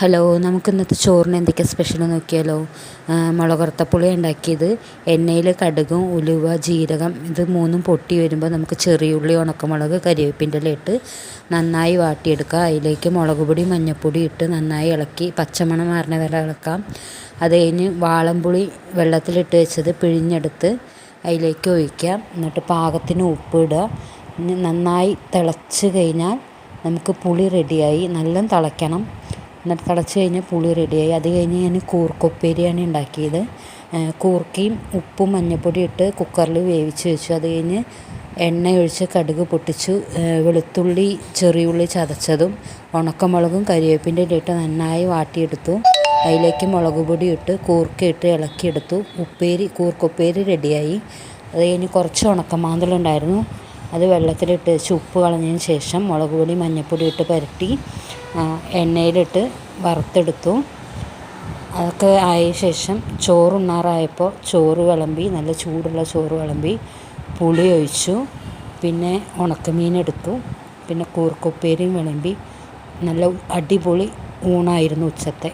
Hello, നമുക്ക് ഇന്നത്തെ ചോറിന് എന്തൊക്കെയാണ് സ്പെഷ്യൽ നോക്കിയാലോ. മുളക് വറുത്തപ്പുളി ഉണ്ടാക്കിയത്. എണ്ണയിൽ കടുകും ഉലുവ ജീരകം ഇത് മൂന്നും പൊട്ടി വരുമ്പോൾ നമുക്ക് ചെറിയുള്ളി ഉണക്കമുളക് കരിവേപ്പിൻ്റെ ഇല ഇട്ട് നന്നായി വാട്ടിയെടുക്കുക. അതിലേക്ക് മുളക് പൊടി മഞ്ഞൾപ്പൊടി ഇട്ട് നന്നായി ഇളക്കി പച്ചമണം മാറുന്ന വരെ ഇളക്കാം. അത് കഴിഞ്ഞ് വാളംപുളി വെള്ളത്തിലിട്ട് വെച്ചത് പിഴിഞ്ഞെടുത്ത് അതിലേക്ക് ഒഴിക്കാം. എന്നിട്ട് പാകത്തിന് ഉപ്പ് ഇടുക. നന്നായി തിളച്ച് കഴിഞ്ഞാൽ നമുക്ക് പുളി റെഡിയായി. നല്ല തിളയ്ക്കണം. എന്നിട്ട് തിളച്ച് കഴിഞ്ഞാൽ പുളി റെഡിയായി. അത് കഴിഞ്ഞ് ഞാൻ കൂർക്കുപ്പേരിയാണ് ഉണ്ടാക്കിയത്. കൂർക്കയും ഉപ്പും മഞ്ഞൾപ്പൊടി ഇട്ട് കുക്കറിൽ വേവിച്ച് വെച്ചു. അത് കഴിഞ്ഞ് എണ്ണ ഒഴിച്ച് കടുക് പൊട്ടിച്ചു. വെളുത്തുള്ളി ചെറിയുള്ളി ചതച്ചതും ഉണക്കമുളകും കരിവേപ്പിൻ്റെ ഇട്ട് നന്നായി വാട്ടിയെടുത്തു. അതിലേക്ക് മുളക് പൊടി ഇട്ട് കൂർക്കയിട്ട് ഇളക്കിയെടുത്തു. കൂർക്കുപ്പേരി റെഡിയായി. അത് കഴിഞ്ഞ് കുറച്ച് ഉണക്കമാന്തളുണ്ടായിരുന്നു. അത് വെള്ളത്തിലിട്ട് വെച്ച് ഉപ്പ് കളഞ്ഞതിന് ശേഷം മുളക് പൊടി മഞ്ഞൾപ്പൊടി ഇട്ട് പുരട്ടി എണ്ണയിലിട്ട് വറുത്തെടുത്തു. അതൊക്കെ ആയ ശേഷം ചോറുണ്ണാറായപ്പോൾ ചോറ് വിളമ്പി, നല്ല ചൂടുള്ള ചോറ് വിളമ്പി, പുളി ഒഴിച്ചു. പിന്നെ ഉണക്കമീനെടുത്തു. പിന്നെ കൂർക്കുപ്പേരിയും വിളമ്പി. നല്ല അടിപൊളി ഊണായിരുന്നു ഉച്ചത്തെ.